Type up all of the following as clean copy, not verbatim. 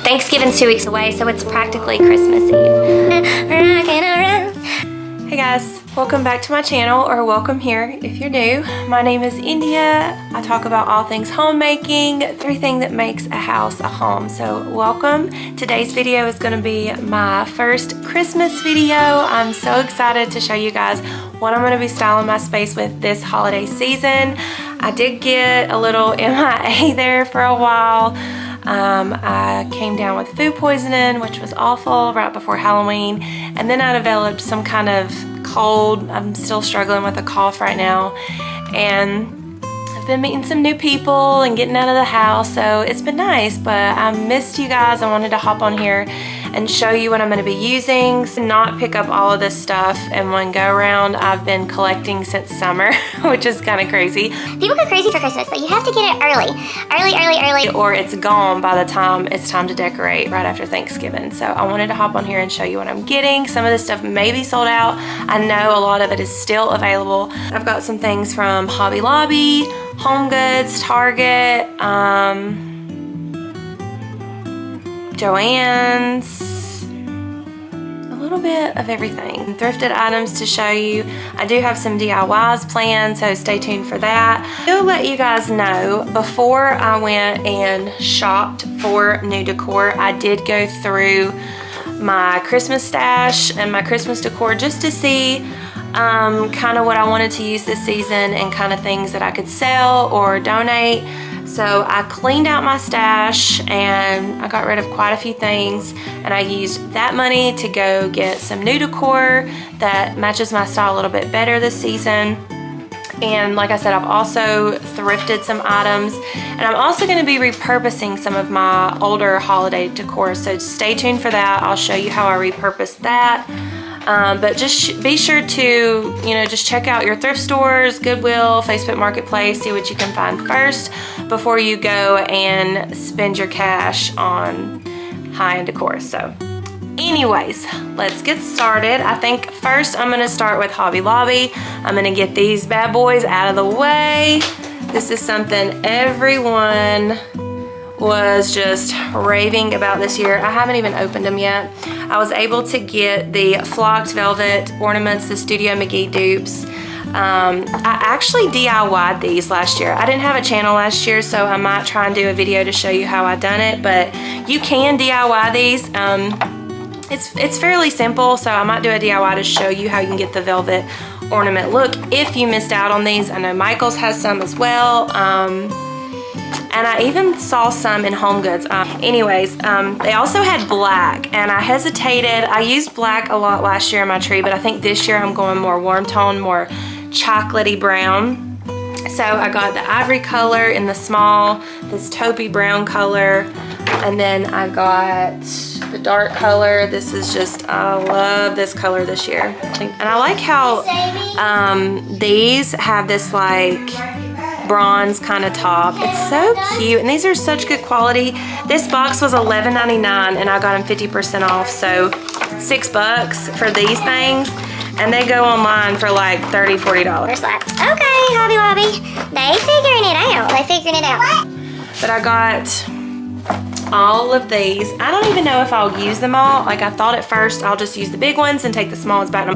Thanksgiving's 2 weeks away, so it's practically Christmas Eve. Hey guys, welcome back to my channel, or welcome here if you're new. My name is India. I talk about all things homemaking, everything that makes a house a home. So welcome. Today's video is going to be my first Christmas video. I'm so excited to show you guys what I'm going to be styling my space with this holiday season. I did get a little MIA there for a while. I came down with food poisoning, which was awful, right before Halloween, and then I developed some kind of cold. I'm still struggling with a cough right now, and I've been meeting some new people and getting out of the house, so it's been nice, but I missed you guys. I wanted to hop on here and show you what I'm going to be using, not pick up all of this stuff in one go around. I've been collecting since summer, which is kind of crazy. People go crazy for Christmas, but you have to get it early, or it's gone by the time it's time to decorate right after Thanksgiving. So I wanted to hop on here and show you what I'm getting. Some of this stuff may be sold out. I know a lot of it is still available. I've got some things from Hobby Lobby, HomeGoods, Target, Joanns, a little bit of everything. Thrifted items to show you. I do have some DIYs planned, so stay tuned for that. I'll let you guys know, before I went and shopped for new decor, I did go through my Christmas stash and my Christmas decor just to see kind of what I wanted to use this season and kind of things that I could sell or donate. So I cleaned out my stash and I got rid of quite a few things, and I used that money to go get some new decor that matches my style a little bit better this season. And like I said, I've also thrifted some items, and I'm also going to be repurposing some of my older holiday decor, so stay tuned for that. I'll show you how I repurposed that. But just be sure to, just check out your thrift stores, Goodwill, Facebook Marketplace, see what you can find first before you go and spend your cash on high-end decor. So anyways, let's get started. I think first I'm going to start with Hobby Lobby. I'm going to get these bad boys out of the way. This is something everyone was just raving about this year. I haven't even opened them yet. I was able to get the flocked velvet ornaments, the Studio McGee dupes. I actually DIY'd these last year. I didn't have a channel last year, so I might try and do a video to show you how I done it, but you can DIY these. It's fairly simple, so I might do a DIY to show you how you can get the velvet ornament look if you missed out on these. I know Michael's has some as well. And I even saw some in HomeGoods. They also had black, and I hesitated. I used black a lot last year in my tree, but I think this year I'm going more warm tone, more chocolatey brown. So I got the ivory color in the small, this taupey brown color, and then I got the dark color. This is just, I love this color this year. And I like how these have this like bronze kind of top. It's so cute, and these are such good quality. This box was $11.99 and I got them 50% off, so $6 for these things, and they go online for like $30, $40. Okay, Hobby Lobby, they figuring it out. But I got all of these. I don't even know if I'll use them all. Like, I thought at first I'll just use the big ones and take the small ones back.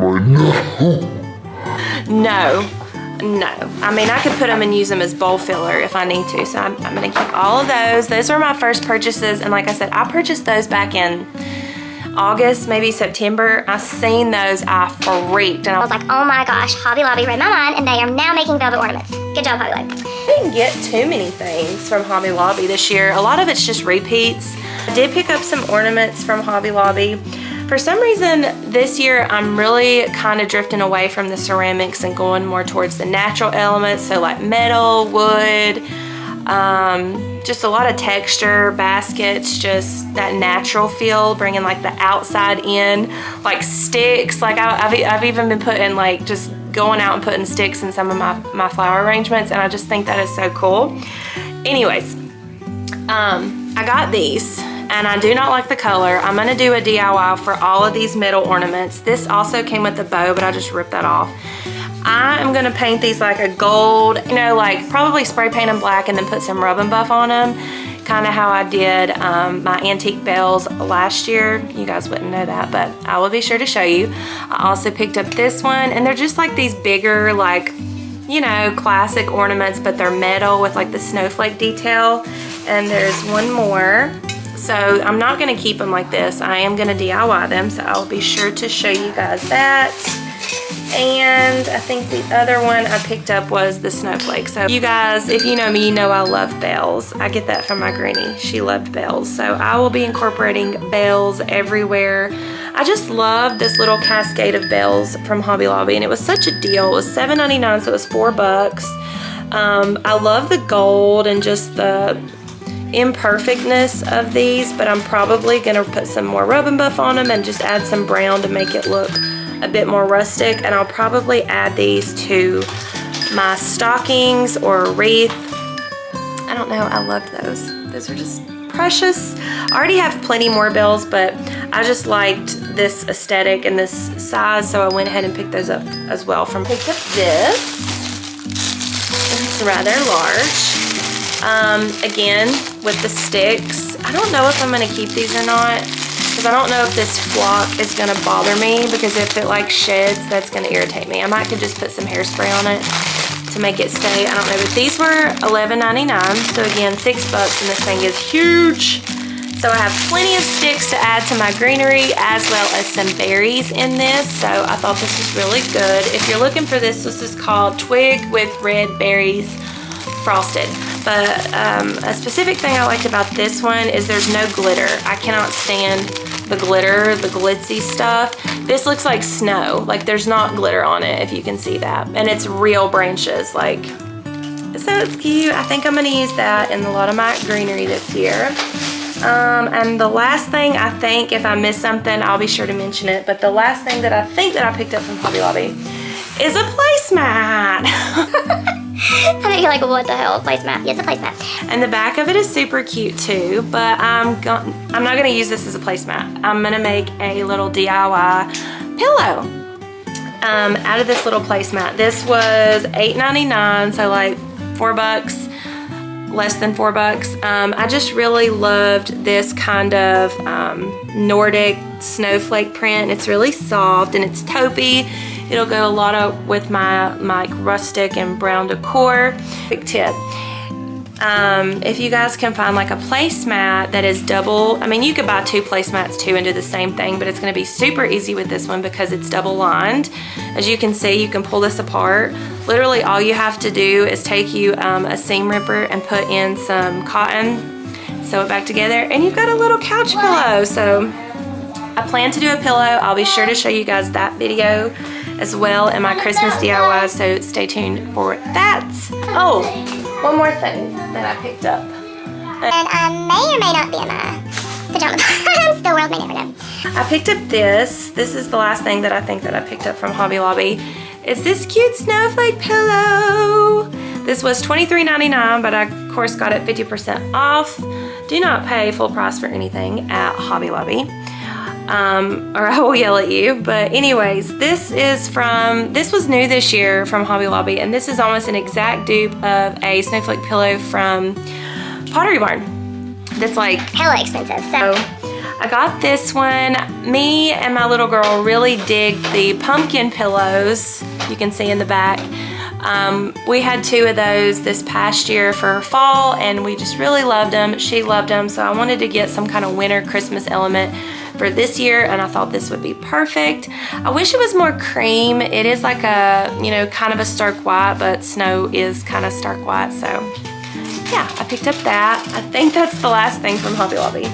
No, I mean, I could put them and use them as bowl filler if I need to, so I'm gonna keep all of those. Those were my first purchases, and like I said, I purchased those back in August, maybe September. I seen those, I freaked, and I was like, oh my gosh, Hobby Lobby read my mind, and they are now making velvet ornaments. Good job, Hobby Lobby. I didn't get too many things from Hobby Lobby this year. A lot of it's just repeats. I did pick up some ornaments from Hobby Lobby. For some reason this year I'm really kind of drifting away from the ceramics and going more towards the natural elements, so like metal, wood, just a lot of texture, baskets, just that natural feel, bringing like the outside in, like sticks. Like I've even been putting like just going out and putting sticks in some of my flower arrangements, and I just think that is so cool. Anyways, I got these. and I do not like the color. I'm gonna do a DIY for all of these middle ornaments. This also came with the bow, but I just ripped that off. I am gonna paint these like a gold, you know, like probably spray paint them black and then put some rub and buff on them. Kind of how I did my antique bells last year. You guys wouldn't know that, but I will be sure to show you. I also picked up this one, and they're just like these bigger, like, you know, classic ornaments, but they're metal with like the snowflake detail. And there's one more. So I'm not gonna keep them like this. I am gonna DIY them, so I'll be sure to show you guys that. And I think the other one I picked up was the snowflake. So you guys, if you know me, you know I love bells. I get that from my granny. She loved bells. So I will be incorporating bells everywhere. I just love this little cascade of bells from Hobby Lobby, and it was such a deal. It was $7.99, so it was $4. I love the gold and just the imperfectness of these, but I'm probably gonna put some more rub and buff on them and just add some brown to make it look a bit more rustic. And I'll probably add these to my stockings or a wreath. I don't know, I love those. Those are just precious. I already have plenty more bells, but I just liked this aesthetic and this size, so I went ahead and picked those up as well. Picked up this. It's rather large. Again, with the sticks. I don't know if I'm gonna keep these or not, because I don't know if this flock is gonna bother me, because if it like sheds, that's gonna irritate me. I might could just put some hairspray on it to make it stay. I don't know, but these were $11.99, so again, $6, and this thing is huge. So I have plenty of sticks to add to my greenery, as well as some berries in this, so I thought this was really good. If you're looking for this, this is called Twig with Red Berries Frosted. But a specific thing I liked about this one is there's no glitter. I cannot stand the glitter, the glitzy stuff. This looks like snow. Like there's not glitter on it, if you can see that. And it's real branches, like, so it's cute. I think I'm gonna use that in a lot of my greenery this year. And the last thing, I think, if I miss something, I'll be sure to mention it, but the last thing that I think that I picked up from Hobby Lobby is a placemat. I know you're like, what the hell, placemat? Yes, a placemat. And the back of it is super cute too, but I'm not gonna use this as a placemat. I'm gonna make a little DIY pillow out of this little placemat. This was $8.99, so like $4, less than $4. I just really loved this kind of Nordic snowflake print. It's really soft and it's taupey. It'll go a lot with my rustic and brown decor. Big tip. If you guys can find like a placemat that is double, I mean, you could buy 2 placemats too and do the same thing, but it's gonna be super easy with this one because it's double lined. As you can see, you can pull this apart. Literally all you have to do is take you a seam ripper and put in some cotton, sew it back together, and you've got a little couch pillow. So I plan to do a pillow. I'll be sure to show you guys that video as well in my Christmas DIY, so stay tuned for that. Oh, one more thing that I picked up. And may or may not be in my pajama bottoms. The world may never know. I picked up this. This is the last thing that I think that I picked up from Hobby Lobby. It's this cute snowflake pillow. This was $23.99, but I of course got it 50% off. Do not pay full price for anything at Hobby Lobby. Or I will yell at you. But anyways, this was new this year from Hobby Lobby, and this is almost an exact dupe of a snowflake pillow from Pottery Barn. That's like hella expensive. So I got this one. Me and my little girl really dig the pumpkin pillows. You can see in the back. We had 2 of those this past year for fall, and we just really loved them. She loved them, so I wanted to get some kind of winter Christmas element for this year, and I thought this would be perfect. I wish it was more cream. It is like a, you know, kind of a stark white, but snow is kind of stark white, so yeah, I picked up that. I think that's the last thing from Hobby Lobby.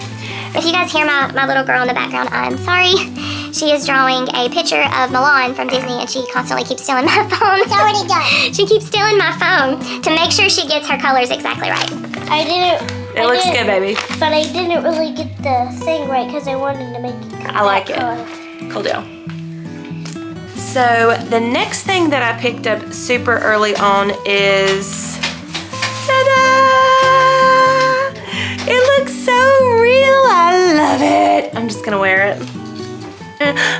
if you guys hear my little girl in the background, I'm sorry. She is drawing a picture of Milan from Disney, and she constantly keeps stealing my phone. It's already done. She keeps stealing my phone to make sure she gets her colors exactly right. It looks good, baby. But I didn't really get the thing right because I wanted to make it. I like it. Cool deal. So the next thing that I picked up super early on is, ta-da! It looks so real. I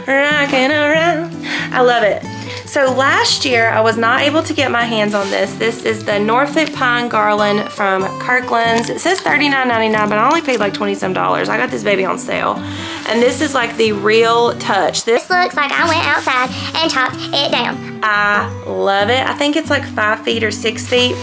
rocking around. I love it. So last year, I was not able to get my hands on this. This is the Norfolk Pine Garland from Kirklands. It says $39.99, but I only paid like 20 some dollars. I got this baby on sale. And this is like the real touch. This looks like I went outside and chopped it down. I love it. I think it's like 5 feet or 6 feet.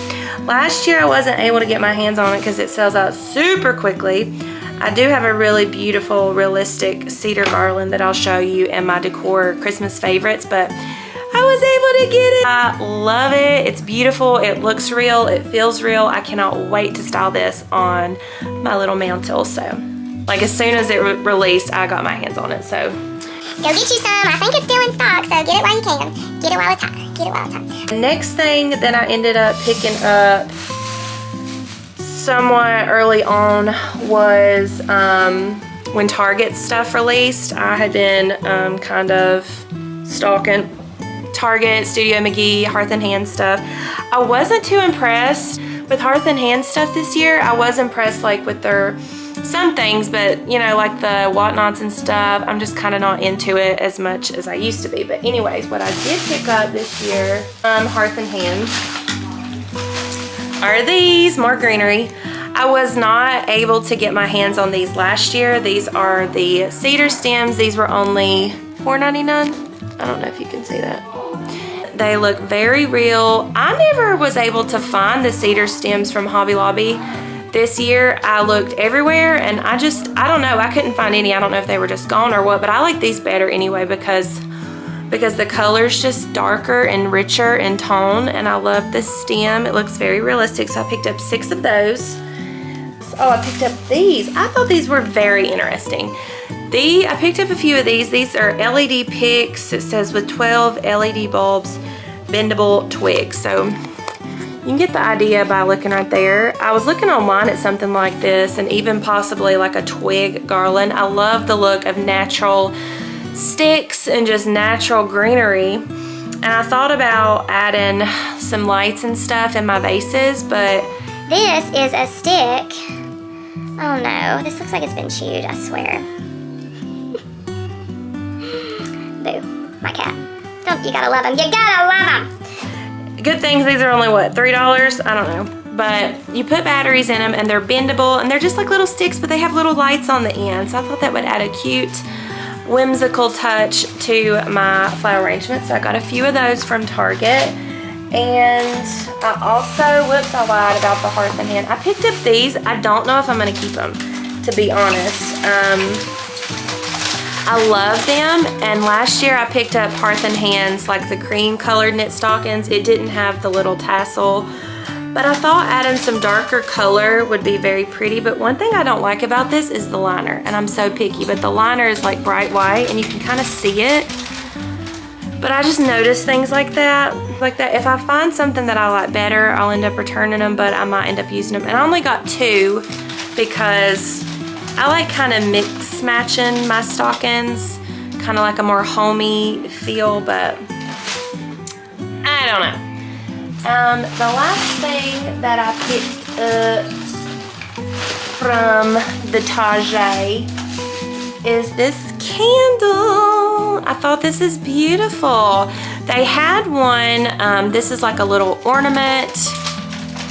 Last year, I wasn't able to get my hands on it because it sells out super quickly. I do have a really beautiful, realistic cedar garland that I'll show you in my Decor Christmas favorites, but I was able to get it. I love it. It's beautiful. It looks real. It feels real. I cannot wait to style this on my little mantle. So, like as soon as it released, I got my hands on it. So, go get you some. I think it's still in stock, so get it while you can. Get it while it's hot. Get it while it's hot. The next thing that I ended up picking up somewhat early on was when Target stuff released. I had been kind of stalking Target, Studio McGee, Hearth and Hand stuff. I wasn't too impressed with Hearth and Hand stuff this year. I was impressed like with their some things, but you know, like the whatnots and stuff, I'm just kind of not into it as much as I used to be. But anyways, what I did pick up this year, Hearth and Hand, are these more greenery. I was not able to get my hands on these last year. These are the cedar stems. These were only $4.99. I don't know if you can see that. They look very real. I never was able to find the cedar stems from Hobby Lobby. This year I looked everywhere and I don't know, I couldn't find any. I don't know if they were just gone or what, but I like these better anyway because the color's just darker and richer in tone, and I love the stem. It looks very realistic, so I picked up 6 of those. Oh, I picked up these. I thought these were very interesting. I picked up a few of these. These are LED picks. It says with 12 LED bulbs, bendable twigs. So you can get the idea by looking right there. I was looking online at something like this and even possibly like a twig garland. I love the look of natural sticks and just natural greenery. And I thought about adding some lights and stuff in my vases, but this is a stick. Oh no, this looks like it's been chewed, I swear. Boo, my cat. You gotta love them. You gotta love them. Good things, these are only what, $3? I don't know. But you put batteries in them and they're bendable and they're just like little sticks, but they have little lights on the end. So I thought that would add a cute, whimsical touch to my flower arrangement. So I got a few of those from Target. And I also, whoops, I lied about the Hearth and Hand. I picked up these. I don't know if I'm gonna keep them, to be honest. I love them, and last year I picked up Hearth and Hands, like the cream colored knit stockings. It didn't have the little tassel, but I thought adding some darker color would be very pretty. But one thing I don't like about this is the liner, and I'm so picky, but the liner is like bright white and you can kind of see it. But I just notice things like that. If I find something that I like better, I'll end up returning them, but I might end up using them. And I only got 2 because I like kind of mix matching my stockings, kind of like a more homey feel, but I don't know. The last thing that I picked up from the Target is this candle. I thought this is beautiful. They had one, this is like a little ornament.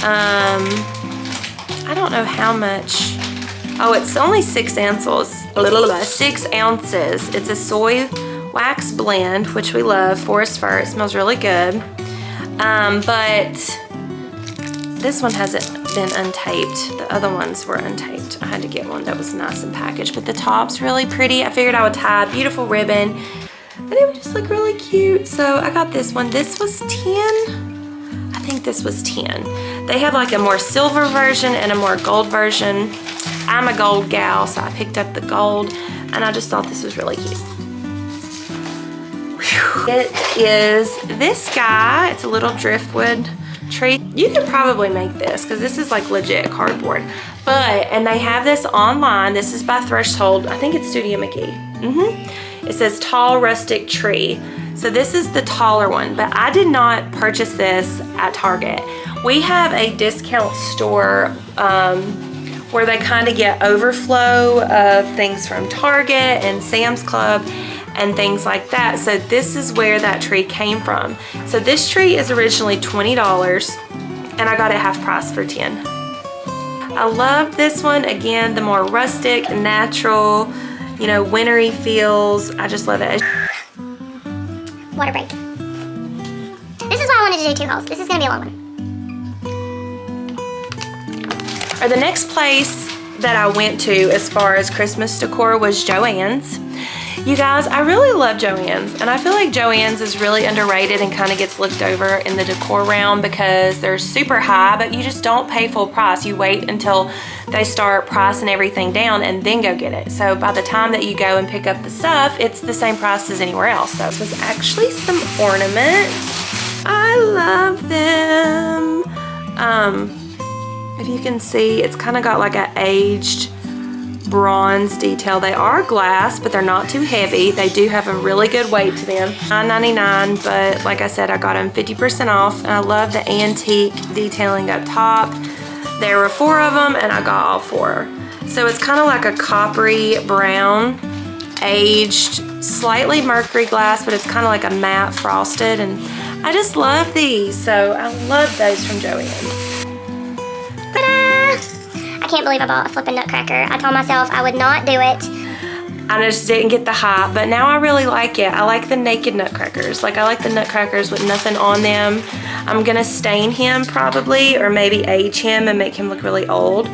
I don't know how much. Oh, it's only 6 ounces. 6 ounces. It's a soy wax blend, which we love. Forest fir. It smells really good. But this one hasn't been untaped. The other ones were untaped. I had to get one that was nice and packaged. But the top's really pretty. I figured I would tie a beautiful ribbon, and it would just look really cute. So I got this one. This was 10. I think this was 10. They have like a more silver version and a more gold version. I'm a gold gal, so I picked up the gold, and I just thought this was really cute. Whew. It is this guy. It's a little driftwood tree. You could probably make this because this is like legit cardboard. And they have this online. This is by Threshold. I think it's Studio McGee. It says tall rustic tree. So this is the taller one, but I did not purchase this at Target. We have a discount store where they kind of get overflow of things from Target and Sam's Club. and things like that. So this is where that tree came from. So this tree is originally $20 and I got it half price for $10. I love this one. Again, the more rustic, natural, you know, wintry feels. I just love it. Water break. This is why I wanted to do 2 hauls. This is gonna be a long one. Or the next place that I went to as far as Christmas decor was Joanns. You guys, I really love Joanns, and I feel like Joanns is really underrated and kind of gets looked over in the decor realm because they're super high, but you just don't pay full price. You wait until they start pricing everything down and then go get it. So by the time that you go and pick up the stuff, it's the same price as anywhere else. So this was actually some ornaments. I love them. If you can see, it's kind of got like an aged bronze detail. They are glass, but they're not too heavy. They do have a really good weight to them. $9.99, but like I said, I got them 50% off, and I love the antique detailing up top. There were 4 of them, and I got all 4. So it's kind of like a coppery brown, aged, slightly mercury glass, but it's kind of like a matte frosted, and I just love these. So I love those from Joanns. I can't believe I bought a flippin' nutcracker. I told myself I would not do it. I just didn't get the hype, but now I really like it. I like the naked nutcrackers. Like, I like the nutcrackers with nothing on them. I'm gonna stain him probably, or maybe age him and make him look really old.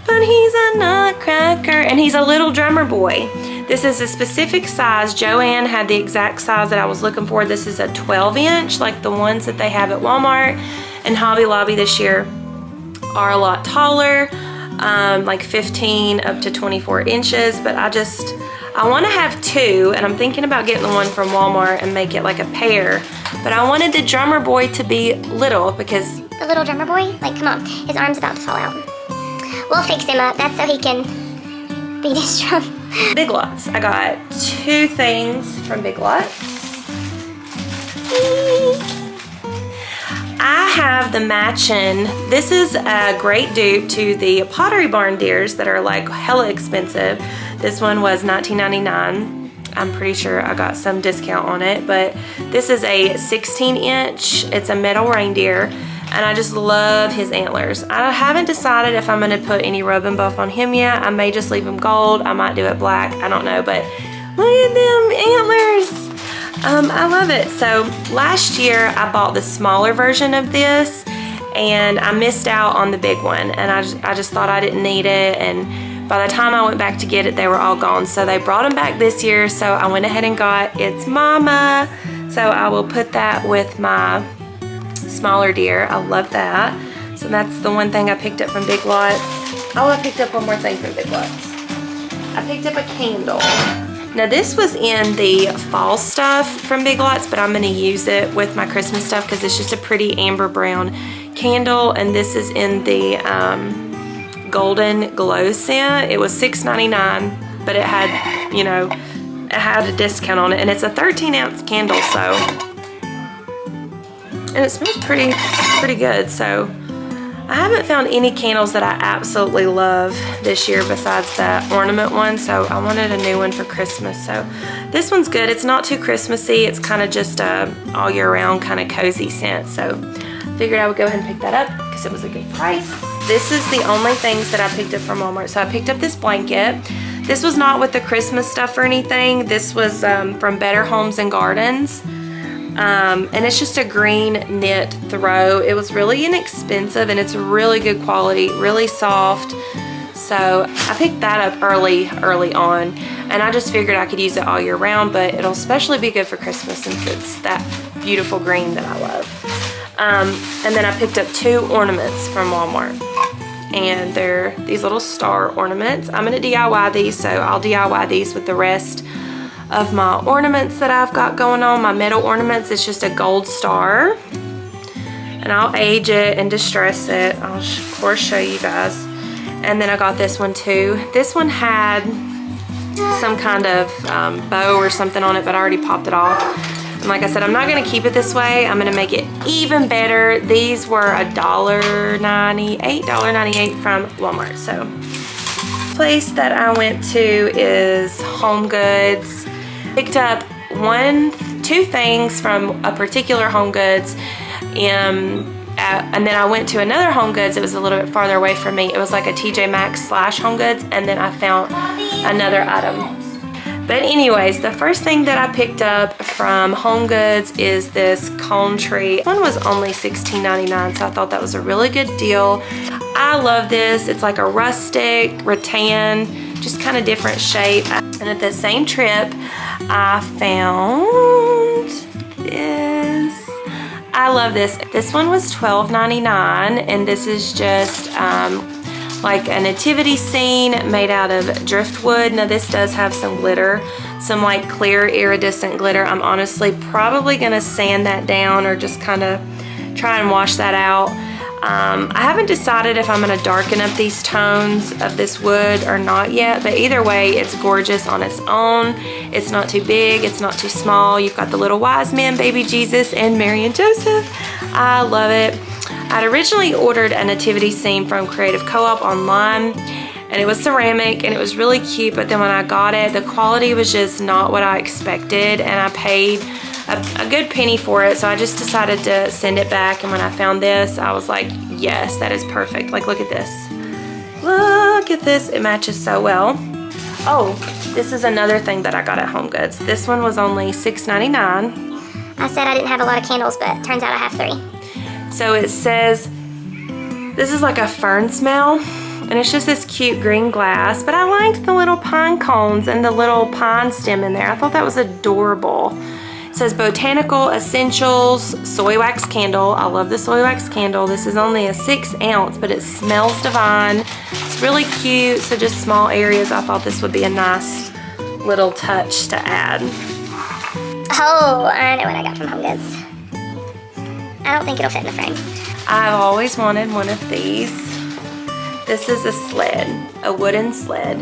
But he's a nutcracker, and he's a little drummer boy. This is a specific size. Joann had the exact size that I was looking for. This is a 12-inch, like the ones that they have at Walmart. And Hobby Lobby this year are a lot taller. Like 15 up to 24 inches, but I want to have 2, and I'm thinking about getting the one from Walmart and make it like a pair, but I wanted the drummer boy to be little because... The little drummer boy? Like, come on, his arm's about to fall out. We'll fix him up. That's so he can beat his drum. Biglots. I got 2 things from Biglots. I have the matching, this is a great dupe to the Pottery Barn deers that are like hella expensive. This one was $19.99. I'm pretty sure I got some discount on it, but this is a 16-inch. It's a metal reindeer, and I just love his antlers. I haven't decided if I'm gonna put any rub and buff on him yet. I may just leave him gold. I might do it black. I don't know, but look at them antlers. I love it. So last year I bought the smaller version of this, and I missed out on the big one, and I just thought I didn't need it, and by the time I went back to get it, they were all gone. So they brought them back this year, so I went ahead and got It's Mama. So I will put that with my smaller deer. I love that. So that's the one thing I picked up from Biglots. Oh, I picked up one more thing from Biglots. I picked up a candle. Now this was in the fall stuff from Biglots, but I'm gonna use it with my Christmas stuff because it's just a pretty amber brown candle, and this is in the golden glow scent. It was $6.99, but it had, you know, it had a discount on it, and it's a 13-ounce candle, so, and it smells pretty good. So I haven't found any candles that I absolutely love this year besides that ornament one, so I wanted a new one for Christmas. So this one's good. It's not too Christmassy. It's kind of just a all year round kind of cozy scent. So I figured I would go ahead and pick that up because it was a good price. This is the only things that I picked up from Walmart. So I picked up this blanket. This was not with the Christmas stuff or anything. This was from Better Homes and Gardens. And it's just a green knit throw. It was really inexpensive, and it's really good quality, really soft. So I picked that up early on, and I just figured I could use it all year round, but it'll especially be good for Christmas since it's that beautiful green that I love. And then I picked up 2 ornaments from Walmart, and they're these little star ornaments. I'm gonna DIY these, so I'll DIY these with the rest of my ornaments that I've got going on. My metal ornaments, it's just a gold star, and I'll age it and distress it. I'll of course show you guys. And then I got this one too. This one had some kind of bow or something on it, but I already popped it off. And like I said, I'm not gonna keep it this way. I'm gonna make it even better. These were $1.98 from Walmart. So place that I went to is HomeGoods. Picked up two things from a particular HomeGoods, and then I went to another HomeGoods. It was a little bit farther away from me. It was like a TJ Maxx / HomeGoods, and then I found another item. But anyways, the first thing that I picked up from HomeGoods is this cone tree. One was only $16.99, so I thought that was a really good deal. I love this. It's like a rustic, rattan, just kind of different shape. And at the same trip, I found this. I love this. This one was $12.99, and this is just like a nativity scene made out of driftwood. Now this does have some glitter, some like clear iridescent glitter. I'm honestly probably gonna sand that down or just kind of try and wash that out. I haven't decided if I'm gonna darken up these tones of this wood or not yet, but either way, it's gorgeous on its own. It's not too big, it's not too small. You've got the little wise men, baby Jesus, and Mary and Joseph. I love it. I'd originally ordered a nativity scene from Creative Co-op online, and it was ceramic and it was really cute, but then when I got it, the quality was just not what I expected, and I paid a good penny for it, so I just decided to send it back. And when I found this, I was like, yes, that is perfect. Like, look at this. Look at this. It matches so well. Oh, this is another thing that I got at HomeGoods. This one was only $6.99. I said I didn't have a lot of candles, but turns out I have 3. So it says, this is like a fern smell, and it's just this cute green glass, but I liked the little pine cones and the little pine stem in there. I thought that was adorable. It says Botanical Essentials Soy Wax Candle. I love the soy wax candle. This is only a 6 ounce, but it smells divine. It's really cute, so just small areas. I thought this would be a nice little touch to add. Oh, I know what I got from HomeGoods. I don't think it'll fit in the frame. I've always wanted one of these. This is a sled, a wooden sled.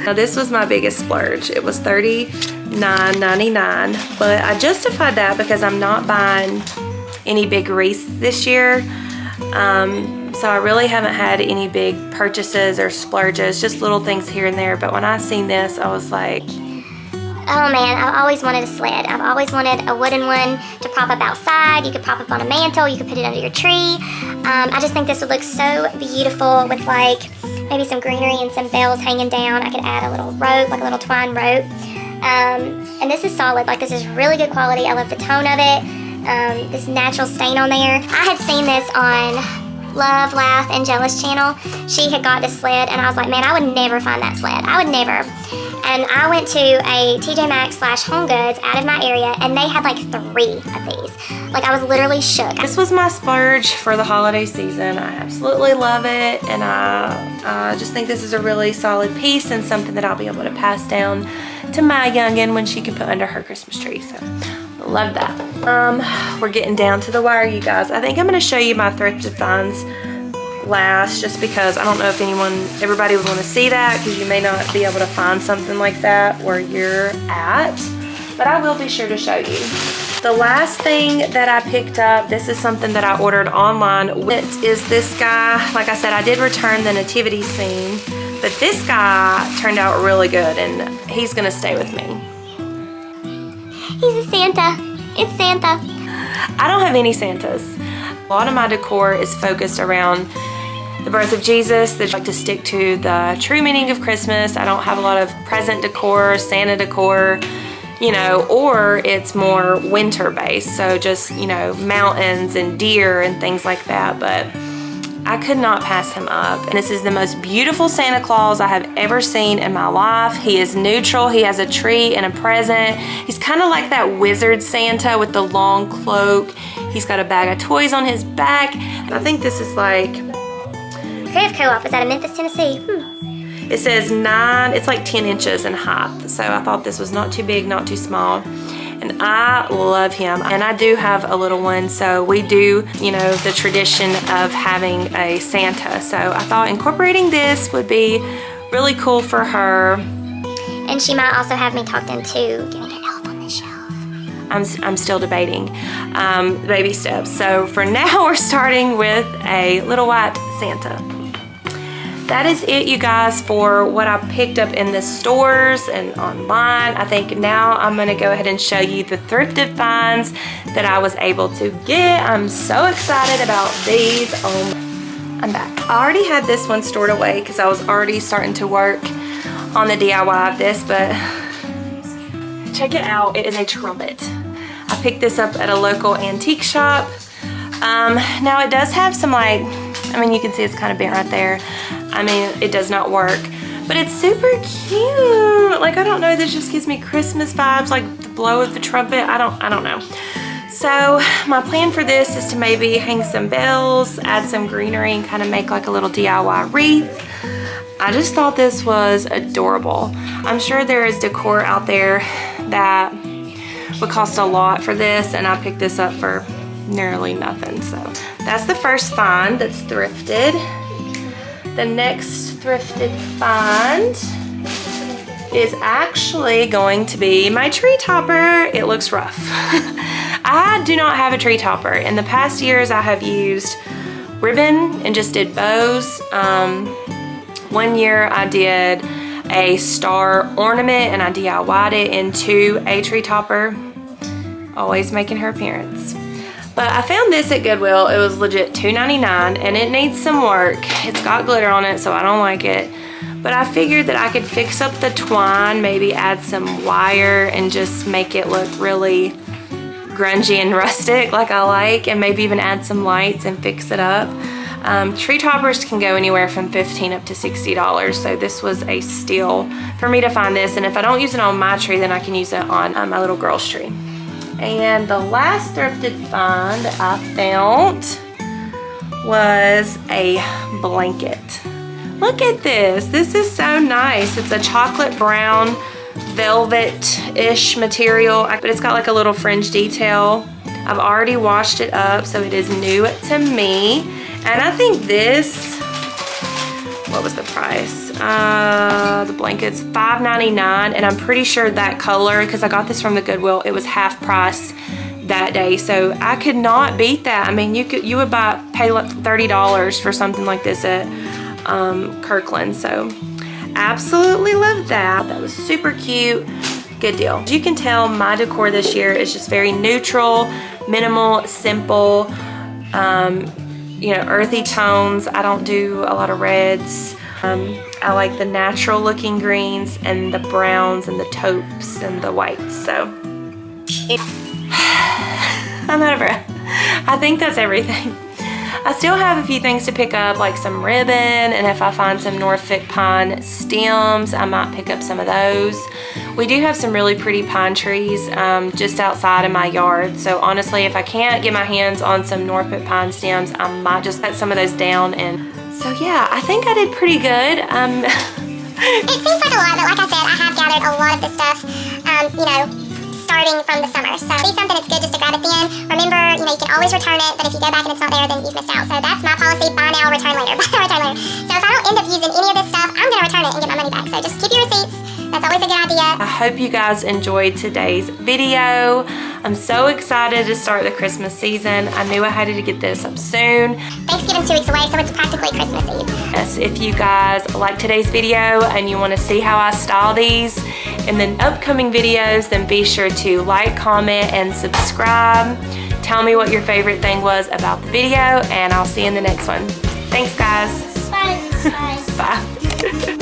Now this was my biggest splurge. It was $39.99, but I justified that because I'm not buying any big wreaths this year. So I really haven't had any big purchases or splurges, just little things here and there. But when I seen this, I was like, oh man, I've always wanted a sled. I've always wanted a wooden one to prop up outside. You could prop up on a mantle, you could put it under your tree. I just think this would look so beautiful with like maybe some greenery and some bells hanging down. I could add a little rope, like a little twine rope. And this is solid, like this is really good quality. I love the tone of it, this natural stain on there. I had seen this on LaughLoveLangella's channel. She had got this sled and I was like, man, I would never find that sled. I would never. And I went to a TJ Maxx / HomeGoods out of my area, and they had like 3 of these. Like, I was literally shook. This was my splurge for the holiday season. I absolutely love it, and I just think this is a really solid piece and something that I'll be able to pass down to my youngin' when she can put under her Christmas tree. So, love that. We're getting down to the wire, you guys. I think I'm going to show you my thrifted finds last, just because I don't know if everybody would want to see that, because you may not be able to find something like that where you're at, but I will be sure to show you. The last thing that I picked up, this is something that I ordered online. It is this guy. Like I said, I did return the nativity scene, but this guy turned out really good, and he's gonna stay with me. He's a Santa. It's Santa. I don't have any Santas. A lot of my decor is focused around the birth of Jesus. I like to stick to the true meaning of Christmas. I don't have a lot of present decor, Santa decor, you know, or it's more winter based. So just, you know, mountains and deer and things like that. But I could not pass him up. And this is the most beautiful Santa Claus I have ever seen in my life. He is neutral. He has a tree and a present. He's kind of like that wizard Santa with the long cloak. He's got a bag of toys on his back. And I think this is like... Creative Co-op is out of Memphis, Tennessee. It says 9, it's like 10 inches in height. So I thought this was not too big, not too small. And I love him. And I do have a little one, so we do, you know, the tradition of having a Santa. So I thought incorporating this would be really cool for her. And she might also have me talked into getting an elf on the shelf. I'm still debating baby steps. So for now, we're starting with a little white Santa. that is it, you guys, for what I picked up in the stores and online. I think now I'm gonna go ahead and show you the thrifted finds that I was able to get. I'm so excited about these. I'm back. I already had this one stored away because I was already starting to work on the DIY of this, but check it out. It is a trumpet. I picked this up at a local antique shop. Now it does have some, like, I mean, you can see it's kind of bent right there. I mean, it does not work, but it's super cute. Like, I don't know, this just gives me Christmas vibes, like the blow of the trumpet. I don't know. So my plan for this is to maybe hang some bells, add some greenery, and kind of make like a little DIY wreath. I just thought this was adorable. I'm sure there is decor out there that would cost a lot for this, and I picked this up for nearly nothing. So that's the first find that's thrifted. The next thrifted find is actually going to be my tree topper. It looks rough. I do not have a tree topper. In the past years, I have used ribbon and just did bows. One year I did a star ornament and I DIY'd it into a tree topper. Always making her appearance. But I found this at Goodwill. It was legit $2.99 and it needs some work. It's got glitter on it, so I don't like it. But I figured that I could fix up the twine, maybe add some wire and just make it look really grungy and rustic like I like, and maybe even add some lights and fix it up. Tree toppers can go anywhere from $15 up to $60, so this was a steal for me to find this. And if I don't use it on my tree, then I can use it on my little girl's tree. And the last thrifted find I found was a blanket. Look at this. This is so nice. It's a chocolate brown velvet-ish material, but it's got like a little fringe detail. I've already washed it up, so it is new to me. And I think this, what was the price? The blanket's $5.99, and I'm pretty sure that color, because I got this from the Goodwill, it was half price that day, so I could not beat that. I mean, you would pay like $30 for something like this at Kirkland. So absolutely love that. That was super cute. Good deal. As you can tell, my decor this year is just very neutral, minimal, simple, you know, earthy tones. I don't do a lot of reds. I like the natural looking greens and the browns and the taupes and the whites. So I'm out of breath. I think that's everything. I still have a few things to pick up, like some ribbon, and if I find some Norfolk pine stems, I might pick up some of those. We do have some really pretty pine trees just outside in my yard, so honestly, if I can't get my hands on some Norfolk pine stems, I might just cut some of those down. And so yeah, I think I did pretty good. It seems like a lot, but like I said, I have gathered a lot of this stuff, you know, starting from the summer. So if you see something, it's good just to grab it then. Remember, you know, you can always return it, but if you go back and it's not there, then you've missed out. So that's my policy: buy now, return later. Buy now, return later. So if I don't end up using any of this stuff, I'm gonna return it and get my money back. So just keep your receipts. That's always a good idea. I hope you guys enjoyed today's video. I'm so excited to start the Christmas season. I knew I had to get this up soon. Thanksgiving's 2 weeks away, so it's practically Christmas Eve. Yes, if you guys like today's video and you want to see how I style these in the upcoming videos, then be sure to like, comment, and subscribe. Tell me what your favorite thing was about the video, and I'll see you in the next one. Thanks, guys. Bye. Bye.